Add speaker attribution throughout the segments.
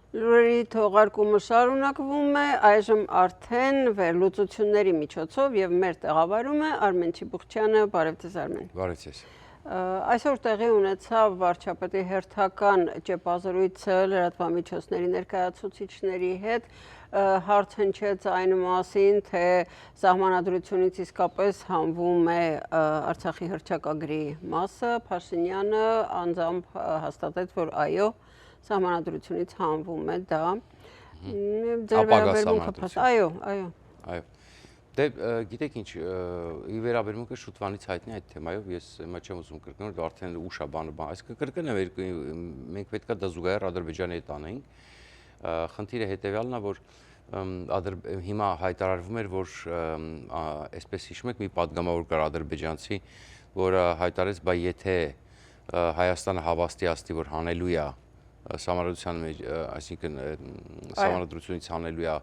Speaker 1: Լուրերի թողարկումը շարունակվում է, այժմ արդեն վերլուծությունների միջոցով եւ մեր տեղավարում է Արմեն Չիբուխչյանը, բարև ձեզ Արմեն։
Speaker 2: Բարև ձեզ։
Speaker 1: Այսօր տեղի ունեցավ վարչապետի հերթական ճեպազրույցը լրատվամիջոցների ներկայացուցիչների հետ, հարց հնչեց այն մասին, թե սահմանադրությունից իսկապես հանվում է Արցախի հռչակագրի մասը, Փաշինյանը անձամբ հաստատեց, որ այո, սահմանադրությունից հանվում է դա։ Ձեր վերաբերմունքը այո։
Speaker 2: Դե գիտեք ինչ, ի վերաբերմունքը շուտվանից հայտնի այդ թեմայով, ես հիմա չեմ ուզում կրկնել, արդեն ուշ է բանը, այսինքն կրկնեմ, մենք պետք է դա զուգահեռ Ադրբեջանի հետ անենք։ Խնդիրը հետևյալն է, որ հիմա հայտարարվում էր, որ այսպես հիշում եք, մի падգամավոր կար ադրբեջանցի, որը հայտարարեց, բայ եթե Հայաստանը հավաստիացնի, որ հանելու է սահմանադրության մեջ, այսինքն սահմանադրությունից հանելու է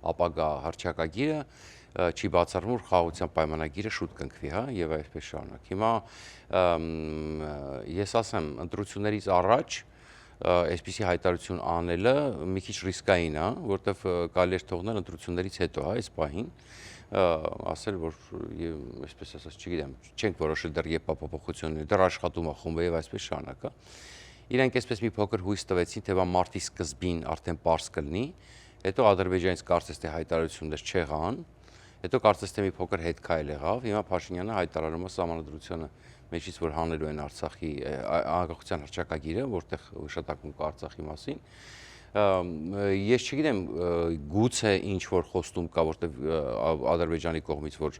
Speaker 2: ապագա հռչակագիրը, չի բացառվում, որ խաղաղության պայմանագիրը շուտ կընկվի, հա, եւ այսպես շարունակ։ Հիմա ես ասեմ, ընտրություններից առաջ այսպիսի հայտարարություն անելը մի քիչ ռիսկային է, որտեվ կարելի է թողնել ընտրություններից հետո, հա, այս պահին ասել, որ այսպես ասած, չգիտեմ, չենք որոշել դեռ երբ փոփոխություններ, դեռ աշխատում է խումբը եւ այսպես շարունակ, հա։ Իրենք այսպես մի փոքր հույս տվեցին, թե մարտի սկզբին արդեն պարզ կլինի, հետո Ադրբեջանից կարծես թե հայտարարություններ չեղան, հետո կարծես թե մի փոքր հետ քայլ եղավ, հիմա Փաշինյանը հայտարարում է սահմանադրությունը մեջից, որ հանելու են Արցախի անկախության հռչակագիրը, որտեղ հիշատակում կա Արցախի մասին։ Ես չգիտեմ, գուցե ինչ որ խոստում կա, որտեղ Ադրբեջանի կողմից, որ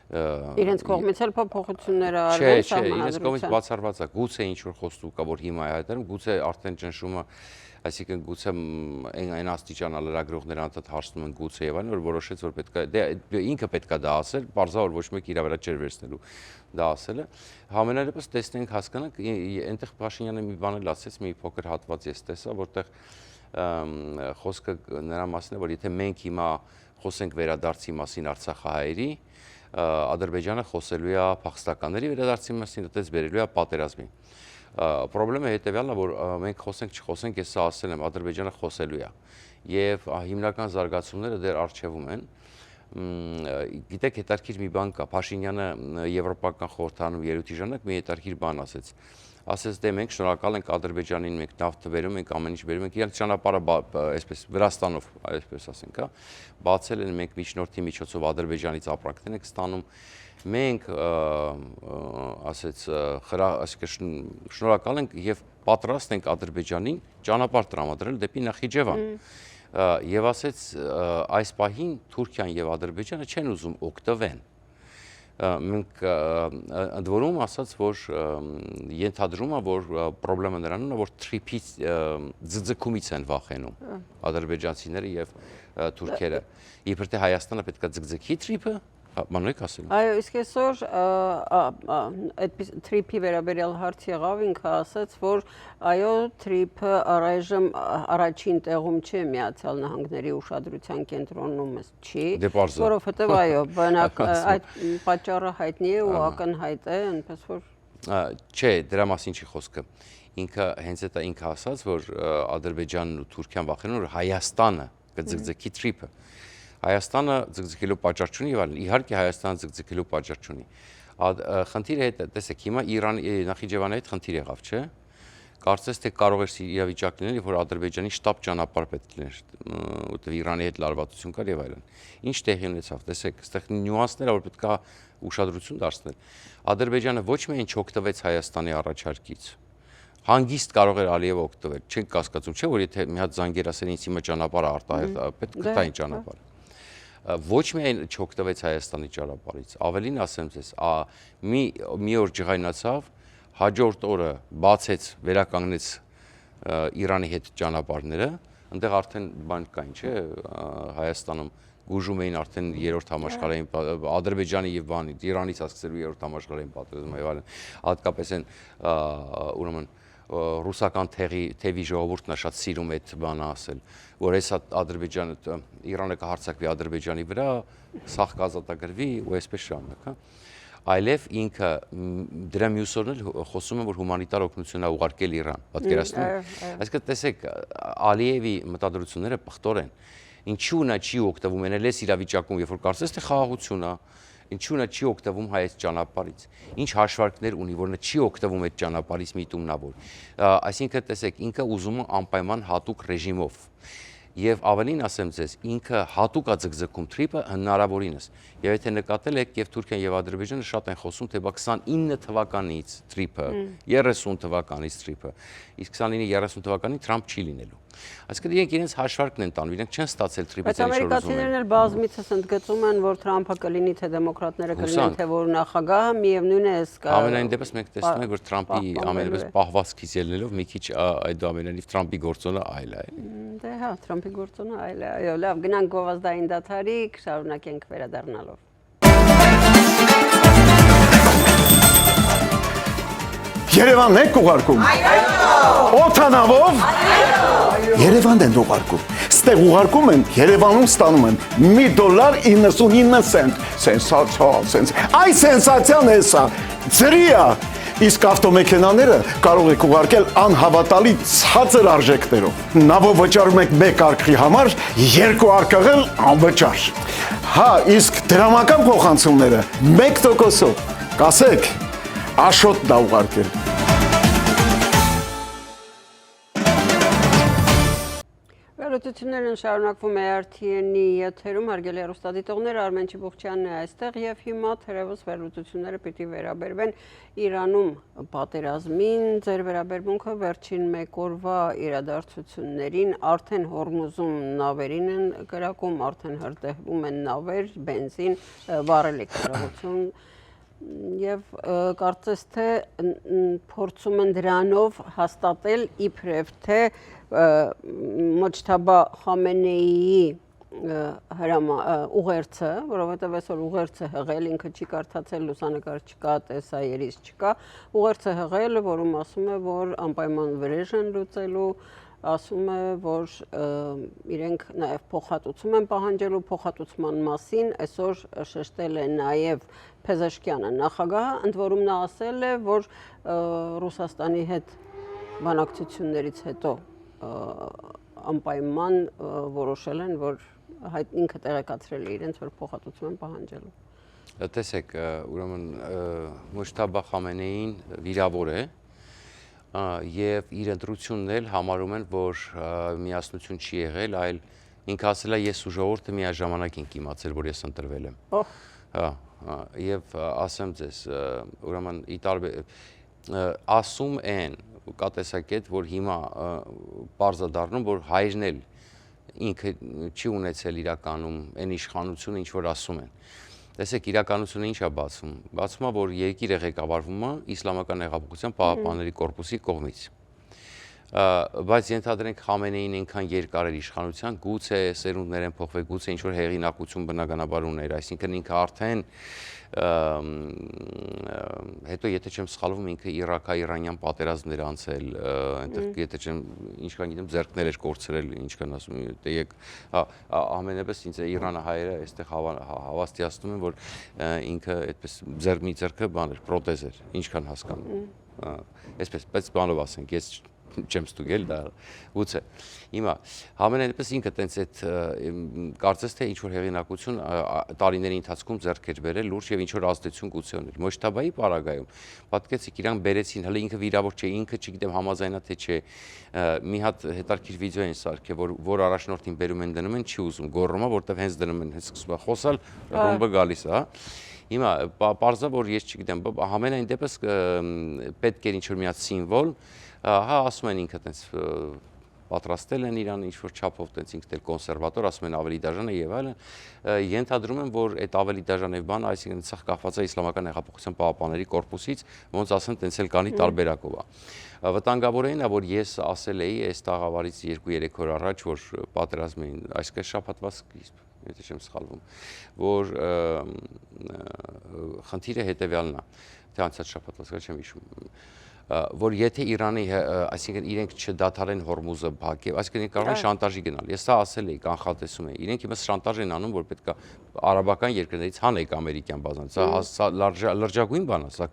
Speaker 1: իրենց կողմից էլ փոփոխություններ արվեն
Speaker 2: սահմանադրության։ Չէ, իրենց կողմից բացառված է, գուցե ինչ որ խոստում կա, որ հիմա է հայտարարում, գուցե արդեն ճնշումը, այսինքն գուցե այն աստիճանա լրագրողները անդադ հարցնում են գուցե եւ այլն, որ որոշեց, որ պետք է ինքը պետք է դա ասել, բարձա որ ոչ մեկ իր վրա չէր վերցնելու դա ասելը։ Համենայնիվս տեսնենք, հասկանանք, այնտեղ Փաշինյանը մի բան էլ ասեց, մի փոքր հատված ես տեսա, որտեղ խոսքը նրա մասին է, որ եթե մենք հիմա խոսենք վերադարձի մասին արցախահայերի, Ադրբեջանը խոսելու է փախստականների վերադարձի մասին, այդպես բերելու է պատերազմի։ Պրոբլեմը հետևյալն է, որ մենք խոսենք, չխոսենք, ես սա ասել եմ, Ադրբեջանը խոսելու է եւ հիմնական զարգացումները դեռ առջևում են։ Գիտեք, հետարքիր մի բան կա, Փաշինյանը Եվրոպական խորհրդարանում ելույթի ժամանակ մի հետարքիր բան ասեց դե մենք շնորհակալ ենք Ադրբեջանին, մենք նավթը բերում ենք, ամեն ինչ բերում ենք, իրանք ճանապարհը այսպես Վրաստանով, այսպես ասենք, հա, բացել են, մենք միջնորդի միջոցով Ադրբեջանից ապրանքներ ենք ստանում, մենք ասեց այսինքն շնորհակալ ենք եւ պատրաստ ենք Ադրբեջանին ճանապարհ տրամադրել դեպի Նախիջևան։ Եվ ասեց այս պահին Թուրքիան եւ Ադրբեջանը չեն ուզում օգտվեն։ Մենք ընդ որում ասած, որ ենթադրում է, որ պրոբլեմը նրանում է, որ թրիփից ձգձգումից են վախենում ադրբեջանցիները եւ թուրքերը։ Իբր թե Հայաստանը պետք է ձգձգի թրիփը, մանուկ ասել։
Speaker 1: Այո, իսկ այսօր այդպես թրիփի վերաբերյալ հարց եղավ, ինքը ասաց, որ այո, թրիփը առայժմ առաջին տեղում չի Միացյալ Նահանգների ուշադրության կենտրոնում չի, որովհետև այո, բնակ այդ պատճառը հայտնի է ու ակնհայտ է, այնպես որ
Speaker 2: չէ, դրա մասին չի խոսքը։ Ինքը հենց այդ ինքը ասաց, որ Ադրբեջանն ու Թուրքիան վախենում որ Հայաստանը կձգձգի թրիփը։ Հայաստանը ձգձգելու պատճառ չունի եւ այլն։ Իհարկե Հայաստանը ձգձգելու պատճառ չունի։ Խնդիրը հետ տեսեք, հիմա Իրանի Նախիջևանի հետ խնդիր եղավ, չէ՞։ Կարծես թե կարող էր իրավիճակ լինել, որ Ադրբեջանի շտապ ճանապարհ պետք լիներ, որտեղ Իրանի հետ լարվածություն կար եւ այլն։ Ինչ տեղի ունեցավ, տեսեք, այստեղ նյուանսներ, որ պետք է ուշադրություն դարձնել։ Ադրբեջանը ոչ միայն չօգտվեց Հայաստանի առաջարկից, հանգիստ կարող էր Ալիևը օգտվել, չենք կասկածում, չէ՞ որ եթե մի հատ զանգեր ասեն ինձ հիմա ճանապարհը արտահայտ, պետք է գտային ճանապարհը։ Ոչ միայն չօգտվեց Հայաստանի ճանապարհից, ավելին ասեմ ձեզ, մի օր ջղայնացավ, հաջորդ օրը բացեց, վերականգնեց Իրանի հետ ճանապարհները, այնտեղ արդեն բան կային, չէ, Հայաստանում գուժում էին արդեն երրորդ համաշխարհային Ադրբեջանի եւ բանի Իրանից հասցրելու երրորդ համաշխարհային պատերազմը եւ այլն, հատկապես այն ուրեմն ռուսական թևի ժողովուրդն է շատ սիրում այդ բանը ասել, որ այս Ադրբեջանը Իրանը կհարձակվի Ադրբեջանի վրա, սաղ կազատագրվի ու այսպես շարունակ, հա։ այլև ինքը դրա մյուսորն էլ խոսում է, որ հումանիտար օգնություն է ուղարկել Իրան, պատկերացնում եք։ Այսինքն տեսեք, Ալիևի մտադրությունները պղտոր են։ Ինչու նա չի օգտվում, այնպես իրավիճակում, երբ որ կարծես թե խաղաղություն է, ինչու նա չի օգտվում հայոց ճանապարհից։ Ինչ հաշվարկներ ունի, որ նա չի օգտվում այդ ճանապարհից միտումնավոր։ Այսինքն տեսեք, ինքը ուզում է անպայման հատուկ ռեժիմով։ Եվ ավելին ասեմ ձեզ, ինքը հատուկ է ձգձգում Թրիպը հնարավորինս։ Եվ եթե նկատել եք, եւ Թուրքիան եւ Ադրբեջանը շատ են խոսում, թե 29 թվականից Թրիպը, 30 թվականից Թրիպը, իսկ 29-30 թվականին Թրամփ չի լինելու։ Այսինքն իրենք իրենց հաշվարկն են տանում, իրենք չեն ստացել Թրիպից ինչ-որ ուզում են։
Speaker 1: Բայց ամերիկացիներն էլ բազմիցս ընդգծում են, որ Թրամփը կլինի, թե դեմոկրատները կլինեն, թե որ նախագահը, միևնույն է
Speaker 2: Ամենայն դեպս մենք տեսնում ենք, որ Թրամփի ամենևս պահվածքից ելնելով մի քիչ այդուամենայնիվ Թրամփի գործոնը այլ է։
Speaker 1: Դե հա, Թրամփի գործոնը այլ է, այո, լավ, գնանք գովազդային դադարի, շարունակենք վերադառնալով։
Speaker 3: Երևանն եք ուղարկում։ Օթանավով։ Երևանն են ուղարկում։ Ստեղ ուղարկում են, Երևանում ստանում են $1.99 Սենսացիա, Այ սենսացիան է սա։ Ծրիա։ Իսկ ավտոմեքենաները կարող եք ուղարկել անհավատալի ցածր արժեքներով։ Նավով վճարում եք 1 արքղի համար, 2 արքղել անվճար։ Հա, իսկ դրամական փոխանցումները 1%-ով։ Կասեք, Աշոտ դա ուղարկել։
Speaker 1: Վերլուծություններն շարունակվում է RTN-ի եթերում, հարգելի հեռուստադիտողներ, Արմեն Չիբուխչյանն է այստեղ եւ հիմա թերևս վերլուծությունները պիտի վերաբերվեն Իրանում պատերազմին, ձեր վերաբերմունքը վերջին 1 օրվա իրադարձություններին, արդեն Հորմուզում նավերին են կրակում, արդեն հրդեհվում են նավեր, բենզին, վառելիք կարողություն եւ կարծես թե փորձում են դրանով հաստատել իբրև թե Մոջթաբա Խամենեիի ուղերձը, որովհետև այսօր ուղերձը հղել, ինքը չի կարդացել, լուսանկար չկա, տեսայերից չկա, ուղերձը հղել, որում ասում է, որ անպայման վրեժ են լուծելու, ասում է, որ իրենք նաև փոխհատուցում են պահանջելու, փոխհատուցման մասին այսօր շեշտել է նաև Փեզեշկյանը նախագահը, ընդ որում նա ասել է, որ Ռուսաստանի հետ բանակցություններից հետո անպայման որոշել են, որ ինքը տեղեկացրել է իրենց, որ փոխհատուցում են պահանջելու։
Speaker 2: Տեսեք, ուրեմն Մոջթաբա Խամենեին վիրավոր է եւ իր ընտրությունն էլ համարում են, որ միասնություն չի եղել, այլ ինքը ասել է ես ու ժողովուրդը միաժամանակ ենք իմացել, որ ես ընտրվել եմ։ Հա, եւ ասեմ ձեզ, ուրեմն ասում են կա տեսակետ, որ հիմա պարզ է դառնում, որ հայրն էլ ինքը չի ունեցել իրականում այն իշխանությունը, ինչ որ ասում են։ Տեսեք, իրականությունը ինչ է բացվում։ Բացվում է, որ երկիրը ղեկավարվում է Իսլամական հեղափոխության պահապանների կորպուսի կողմից։ Բայց ենթադրենք Խամենեին այնքան երկար էր իշխանության, գուցե սերունդներ են փոխվել, գուցե ինչ որ հեղինակություն բնականաբար ուներ, այսինքն ինքը արդեն հետո եթե չեմ սխալվում ինքը Իրաք-իրանյան պատերազմներ անցել, այնտեղ եթե չեմ ինչքան գիտեմ ձեռքներ էր կորցրել, ինչքան ասում եմ, դեյեք ամենևս ինձ Իրանը հայերը այստեղ հավաստիացնում են, որ ինքը այդպես մի ձեռքը բան էր, պրոթեզ էր, ինչքան հասկանում։ Այսպես, բայց բանով ասենք, ես չեմ ստուգել դա գուցե հիմա համենայնպես ինքը տենց այդ կարծես թե ինչ որ հեղինակություն տարիների ընթացքում ձեռք էր բերել լուրջ եւ ինչ որ ազդեցություն գուցե ուներ Մոջթաբայի պարագայում պատկեցիք իրան բերեցին հələ ինքը վիրավոր չէ ինքը չգիտեմ համաձայնա թե չէ մի հատ հետարքիր վիդեո են սարքել որ առաջնորդին բերում են դնում են չի ուզում գոռում է որտեվ հենց դնում են հենց սկսում է խոսալ ռումբը գալիս է հա հիմա պարզա որ ես չգիտեմ համենայն դեպս պետք է ինչ որ մի հատ սիմվոլ հա ասում են ինքը տենց պատրաստել են իրան ինչ որ չափով տենց ինքն էլ կոնսերվատոր ասում են ավելի դաժան է եւ այլն ենթադրում են որ այդ ավելի դաժան եւ բանը այսինքն սա կախված է իսլամական հեղափոխության պահապանների կորպուսից ոնց ասեն տենց էլ կանի տարբերակով է վտանգավորային է որ ես ասել էի այս տաղավարից 2-3 օր առաջ որ պատերազմին այսքան շաբաթվա սկիզբ եթե չեմ սխալվում որ խնդիրը հետեւյալն է թե անցած շաբաթվա չեմ հիշում որ եթե Իրանի, այսինքն իրենք չդադարեն Հորմուզը փակել, այսինքն իրենք կարող են շանտաժի գնալ։ Ես սա ասել էի, կանխատեսում էի։ Իրենք հիմա շանտաժ են անում, որ պետք է արաբական երկրներից հանեք ամերիկյան բազան։ Սա լրջագույն բան է, սա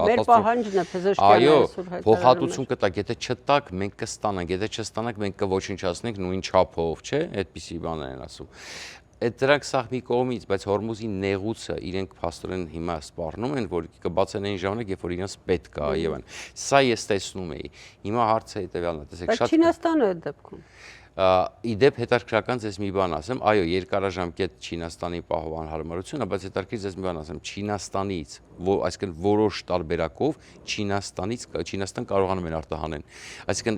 Speaker 1: Մեր պահանջն է Փեզեշկյանը այսօր հայտարարում է։
Speaker 2: Փոխհատուցում կտակ, եթե չտակ, մենք կստանանք, եթե չստանանք, մենք կոչնչացնենք նույն չափով, չէ՞, այդպիսի բաներ են ասում։ Այդ դրանք սա մի կողմից, բայց Հորմուզի նեղուցը իրենք փաստորեն հիմա սպառնում են, որ կբացեն այն ժամանակ, երբ որ իրենց պետք է եւ այն։ Սա ես տեսնում էի։ Հիմա հարցը հետեւյալն է, տեսեք,
Speaker 1: շատ Չինաստանը այդ դեպքում։
Speaker 2: Իդեպ հետաքրքրական ձեզ մի բան ասեմ, այո, երկարաժամկետ Չինաստանի պահով անհարմարությունը, բայց հետաքրքիր ձեզ մի բան ասեմ, Չինաստանից, այսինքն որոշ տարբերակով Չինաստան կարողանում են արտահանել։ Այսինքն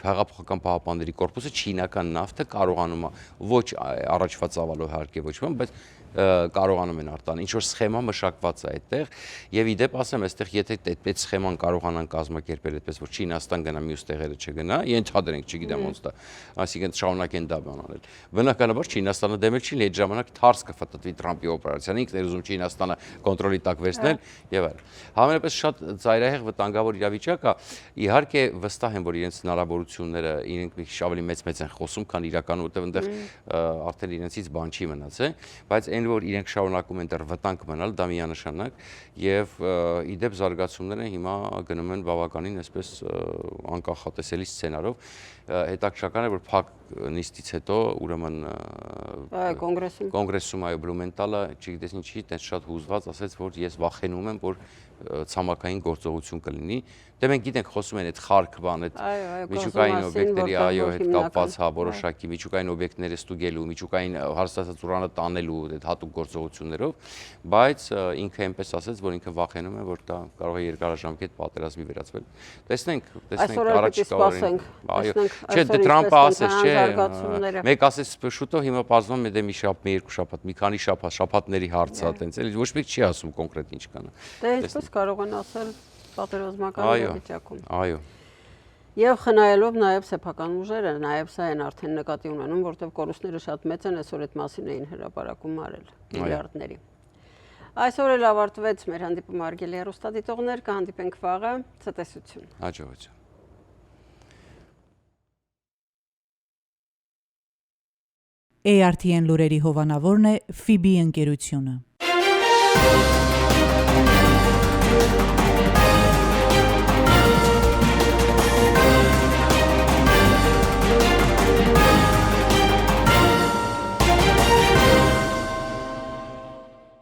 Speaker 2: Հեղափոխական պահապանների կորպուսը չինական նավթը կարողանում է ոչ առաջվա ծավալով հարկե ոչ ոք, բայց կարողանում են արտահանել։ Ինչ որ սխեմա մշակված է այդտեղ, եւ իդեպ ասեմ, այստեղ եթե այդ սխեման կարողանան կազմակերպել այդպես, որ Չինաստան գնա, մյուս տեղերը չգնա, ենթադրենք, չգիտեմ ոնց դա, այսինքն շարունակեն դա բան անել։ Բնականաբար Չինաստանը դեմել չի, այդ ժամանակ թարս կֆտտվի Թրամփի օպերացիան, ինքն էր ուզում Չինաստանը կոնտրոլի տակ վերցնել եւ այլն։ Համենայնպես շատ ծայրահեղ վտանգավոր իրավիճակ է։ Իհարկե վստահ եմ, որ իրենց հնարավորությունները իրենք մի քիչ ավելի մեծ են խոսում, քան իրականում, որտեղ այնտեղ արդեն իրենցից բան չի մնացել, բայց այն որ իրենք շարունակում են դեռ վտանգ մնալ, դա միանշանակ եւ իդեպ զարգացումները հիմա գնում են բավականին այսպես անկախատեսելի սցենարով։ Հետաքրքրական է, որ փակ նիստից հետո ուրեմն կոնգրեսում այո Բլումենտալը, չգիտես ինչի, տենց շատ հուզված ասեց, որ ես վախենում եմ, որ ցամաքային գործողություն կլինի։ Դե մենք գիտենք խոսում են այդ խարկ բան, այդ միջուկային օբյեկտների այո հետ կապված հա որոշակի միջուկային օբյեկտները ստուգելու, միջուկային հարստացած ուրանը տանելու այդ հատուկ գործողություններով, բայց ինքը այնպես ասեց, որ ինքը վախենում է, որ դա կարող է երկարաժամկետ պատերազմի վերածվել։ Տեսնենք առաջիկա օրերին։ Այո, չէ, դե Թրամփը ասեց, չէ։ Մեկ ասեց շուտով հիմա բազում է դե մի շաբաթ, մի երկու շաբաթ, մի քանի շաբաթների հարց է, տենց էլի ոչ մեկ չի ասում կոնկրետ ինչ կանա։
Speaker 1: Դե այսպես կարող են ասել պատերազմական իրավիճակում։
Speaker 2: Այո։
Speaker 1: Եվ խնայելով նաև սեփական ուժերը, նաև սա են արդեն նկատի ունենում, որտեղ կորուստները շատ մեծ են, այսօր այդ մասին էին հրապարակում արել միլիարդների։ Այսօր էլ ավարտվեց մեր հանդիպումը հարգելի հեռուստադիտողներ, կհանդիպենք վաղը, ցտեսություն։
Speaker 2: Հաջողություն։
Speaker 4: ARTN լուրերի հովանավորն է FIBI ընկերությունը։